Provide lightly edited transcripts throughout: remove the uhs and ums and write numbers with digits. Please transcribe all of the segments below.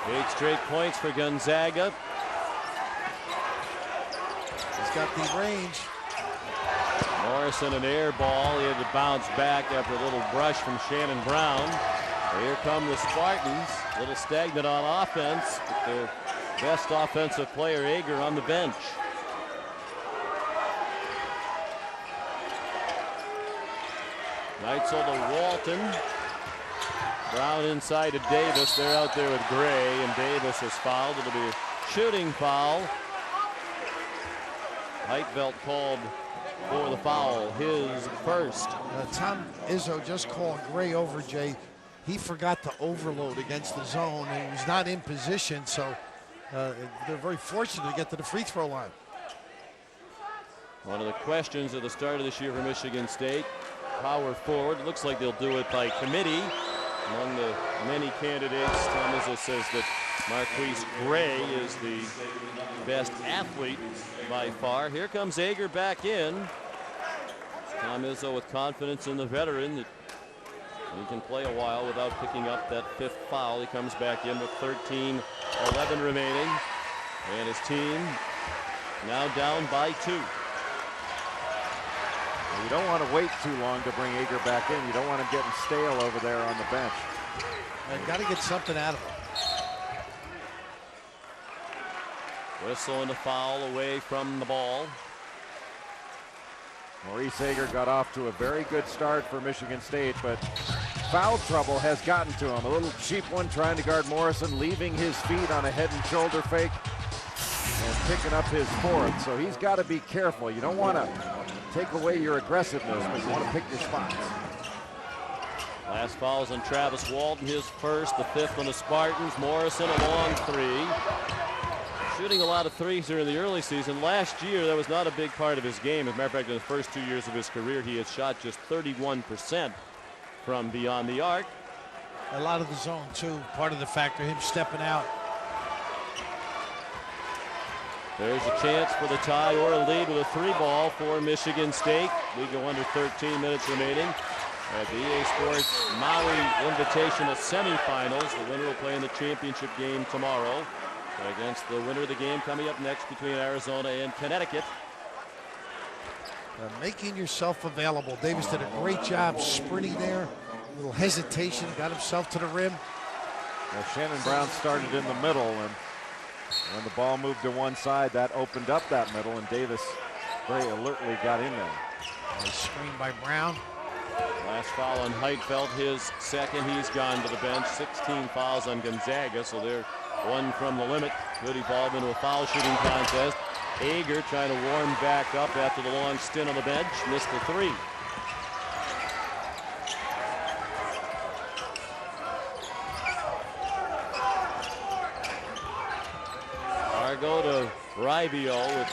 8 straight points for Gonzaga. He's got the range. Morrison, an air ball. He had to bounce back after a little brush from Shannon Brown. Here come the Spartans. A little stagnant on offense, but their best offensive player, Ager, on the bench. Neitzel to Walton. Brown inside to Davis. They're out there with Gray, and Davis is fouled. It'll be a shooting foul. Heitfeld called for the foul, his first. Tom Izzo just called Gray over, Jay. He forgot to overload against the zone, and he was not in position, so they're very fortunate to get to the free throw line. One of the questions at the start of this year for Michigan State, power forward. It looks like they'll do it by committee. Among the many candidates, Tom Izzo says that Marquise Gray is the best athlete by far. Here comes Ager back in. Tom Izzo with confidence in the veteran that he can play a while without picking up that 5th foul. He comes back in with 13-11 remaining. And his team now down by 2. You don't want to wait too long to bring Ager back in. You don't want him getting stale over there on the bench. They've got to get something out of him. Whistle and a foul away from the ball. Maurice Ager got off to a very good start for Michigan State, but foul trouble has gotten to him. A little cheap one trying to guard Morrison, leaving his feet on a head and shoulder fake and picking up his 4th. So he's got to be careful. You don't want to take away your aggressiveness, but you want to pick your spots. Last foul's on Travis Walton, his first, the 5th on the Spartans. Morrison a long 3. Shooting a lot of threes here in the early season. Last year, that was not a big part of his game. As a matter of fact, in the first 2 years of his career, he had shot just 31% from beyond the arc. A lot of the zone, too. Part of the factor, him stepping out. There's a chance for the tie or a lead with a 3-ball for Michigan State. We go under 13 minutes remaining at the EA Sports Maui Invitational semifinals. The winner will play in the championship game tomorrow against the winner of the game coming up next between Arizona and Connecticut. Making yourself available. Davis did a great job sprinting there. A little hesitation, got himself to the rim. Well, Shannon Brown started in the middle, and when the ball moved to one side, that opened up that middle, and Davis very alertly got in there. Nice screen by Brown. Last foul on Heitfeld, his second. He's gone to the bench. 16 fouls on Gonzaga, so they're 1 from the limit. Could evolve into a foul shooting contest. Ager trying to warm back up after the long stint on the bench. Missed the 3. Argo to Ribio with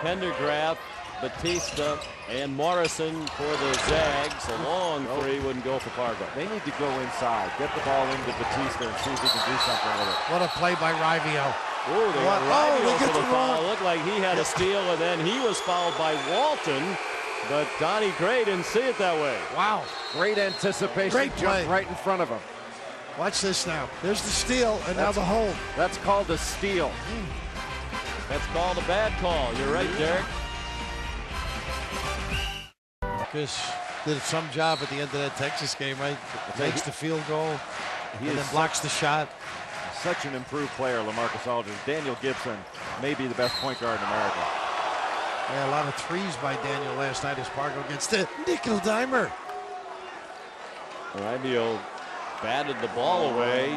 Pendergraft, Batista, and Morrison for the Zags. A long 3 wouldn't go for Fargo. They need to go inside, get the ball into Batista, and see if he can do something with it. What a play by Ribio. Oh, they got Ribio for the foul. wrong. It looked like he had a steal, and then he was fouled by Walton. But Donnie Gray didn't see it that way. Wow. Great anticipation. Great play. Jumped right in front of him. Watch this now. There's the steal, and now the hold. That's called a steal. That's called a bad call. You're right, Derek. Chris did some job at the end of that Texas game, right? Makes the field goal, and then blocks the shot. Such an improved player, LaMarcus Aldridge. Daniel Gibson may be the best point guard in America. Yeah, a lot of threes by Daniel last night as Fargo gets the nickel dimer. Ribio batted the ball away.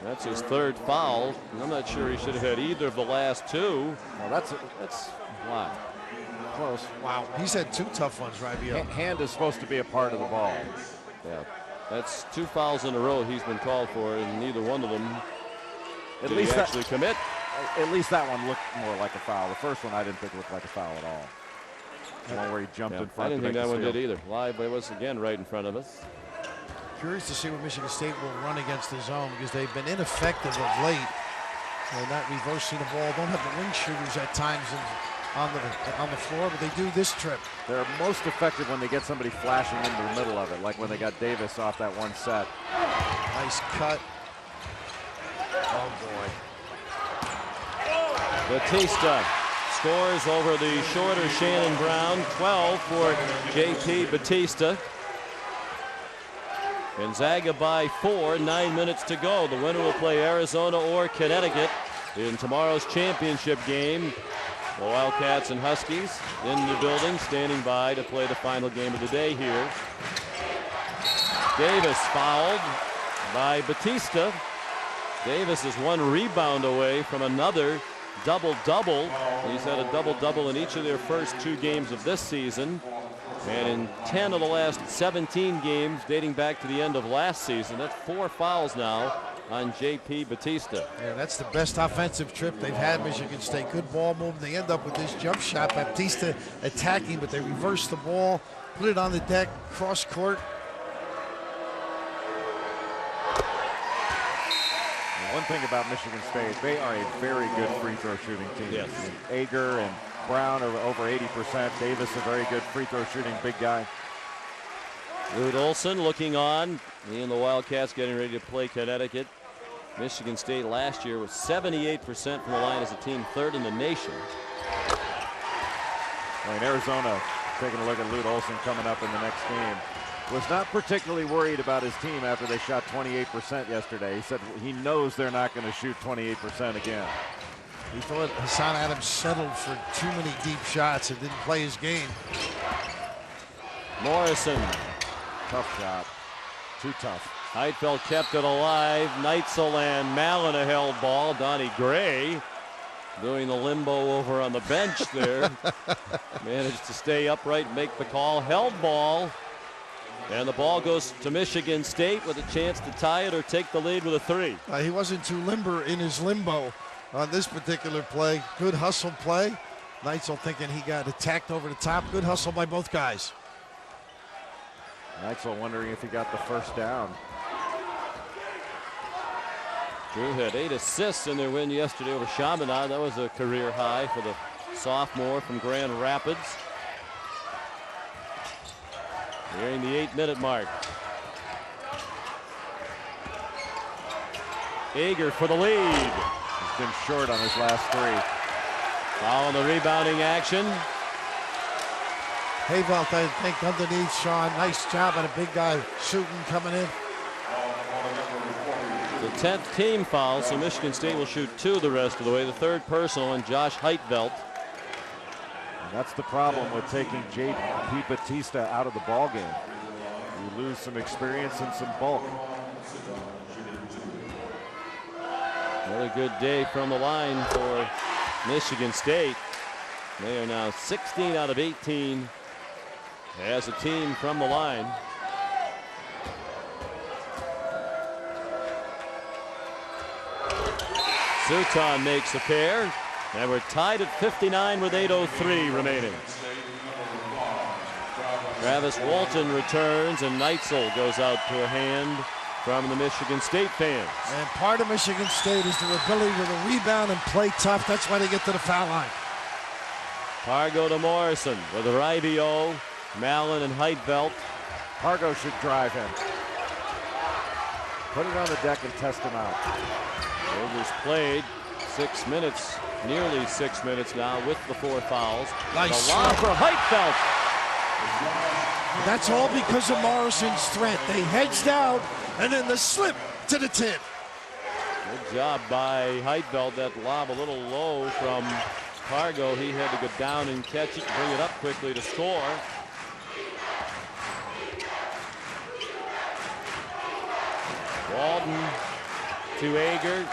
That's his 3rd foul. I'm not sure he should have had either of the last 2. Well, that's Wow. close. Wow, he's had 2 tough ones, Ribio. Hand is supposed to be a part of the ball. Yeah, that's 2 fouls in a row he's been called for, and neither one of them At did least he actually commit. At least that one looked more like a foul. The first one I didn't think looked like a foul at all. The one where he jumped in front. I didn't think that one did either. Live, it was again right in front of us. Curious to see what Michigan State will run against the zone because they've been ineffective of late. They're not reversing the ball. Don't have the wing shooters at times on the floor, but they do this trip. They're most effective when they get somebody flashing into the middle of it, like when they got Davis off that one set. Nice cut. Oh boy. Batista scores over the shorter Shannon Brown. 12 for JP Batista. Gonzaga by 4, 9 minutes to go. The winner will play Arizona or Connecticut in tomorrow's championship game. The Wildcats and Huskies in the building, standing by to play the final game of the day here. Davis fouled by Batista. Davis is 1 rebound away from another double-double. He's had a double-double in each of their first 2 games of this season. And in 10 of the last 17 games dating back to the end of last season. That's 4 fouls now on JP Batista. Yeah, that's the best offensive trip they've had, Michigan State. Good ball movement. They end up with this jump shot. Batista attacking, but they reverse the ball, put it on the deck, cross court. One thing about Michigan State, they are a very good free throw shooting team. Yes. Ager and Brown are over 80%. Davis, a very good free throw shooting big guy. Lute Olson looking on. He and the Wildcats getting ready to play Connecticut. Michigan State last year was 78% from the line as a team, 3rd in the nation. In Arizona, taking a look at Lute Olson coming up in the next game, was not particularly worried about his team after they shot 28% yesterday. He said he knows they're not going to shoot 28% again. He thought Hassan Adams settled for too many deep shots and didn't play his game. Morrison. Tough shot. Too tough. Heidfeld kept it alive. Neitzel and Mallon a held ball. Donnie Gray doing the limbo over on the bench there. Managed to stay upright and make the call. Held ball. And the ball goes to Michigan State with a chance to tie it or take the lead with a 3. He wasn't too limber in his limbo on this particular play. Good hustle play. Neitzel thinking he got attacked over the top. Good hustle by both guys. Neitzel wondering if he got the first down. Drew had 8 assists in their win yesterday over Chaminade. That was a career high for the sophomore from Grand Rapids. Nearing the 8-minute mark. Ager for the lead. He's been short on his last 3. Foul on the rebounding action. Hayvelt, I think, underneath Sean. Nice job on a big guy shooting, coming in. The 10th team foul, so Michigan State will shoot 2 the rest of the way. The 3rd personal on Josh Heidfeld. That's the problem with taking JP Batista out of the ball game. You lose some experience and some bulk. Another good day from the line for Michigan State. They are now 16 out of 18 as a team from the line. Suton makes a pair. And we're tied at 59 with 8:03 remaining. Travis Walton returns and Neitzel goes out to a hand from the Michigan State fans. And part of Michigan State is their ability to rebound and play tough. That's why they get to the foul line. Pargo to Morrison with Raivio, Mallon and Heidfeld. Pargo should drive him. Put it on the deck and test him out. Overs played 6 minutes. Nearly 6 minutes now with the 4 fouls. Nice. The lob for Heidfeld. That's all because of Morrison's threat. They hedged down and then the slip to the 10. Good job by Heidfeld. That lob a little low from Pargo. He had to go down and catch it, bring it up quickly to score. Walton to Ager.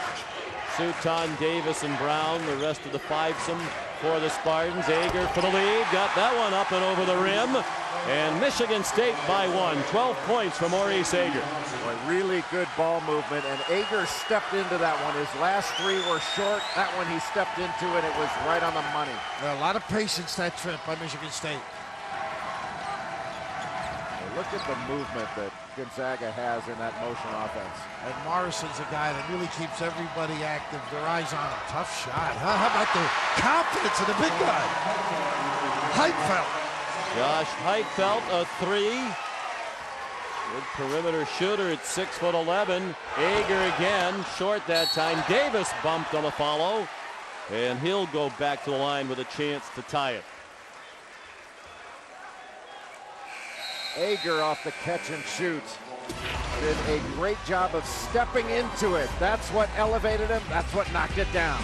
Suton, Davis, and Brown, the rest of the fivesome for the Spartans. Ager for the lead, got that one up and over the rim. And Michigan State by 1, 12 points for Maurice Ager. Boy, really good ball movement, and Ager stepped into that one. His last 3 were short. That one he stepped into, and it was right on the money. A lot of patience that trip by Michigan State. Look at the movement that Gonzaga has in that motion offense. And Morrison's a guy that really keeps everybody active. Their eyes on him. Tough shot. How about the confidence of the big guy? Heidfeld. Josh Heidfeld, a 3. Good perimeter shooter at 6'11". Ager again, short that time. Davis bumped on the follow, and he'll go back to the line with a chance to tie it. Ager off the catch and shoot. Did a great job of stepping into it. That's what elevated him. That's what knocked it down.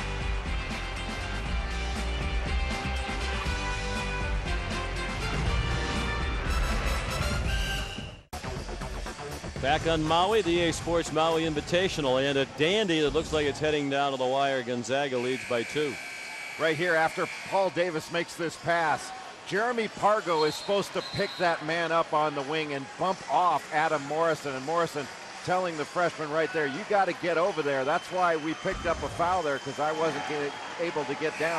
Back on Maui, the EA Sports Maui Invitational, and a dandy that looks like it's heading down to the wire. Gonzaga leads by 2. Right here after Paul Davis makes this pass, Jeremy Pargo is supposed to pick that man up on the wing and bump off Adam Morrison, and Morrison telling the freshman right there, you got to get over there. That's why we picked up a foul there, because I wasn't able to get down.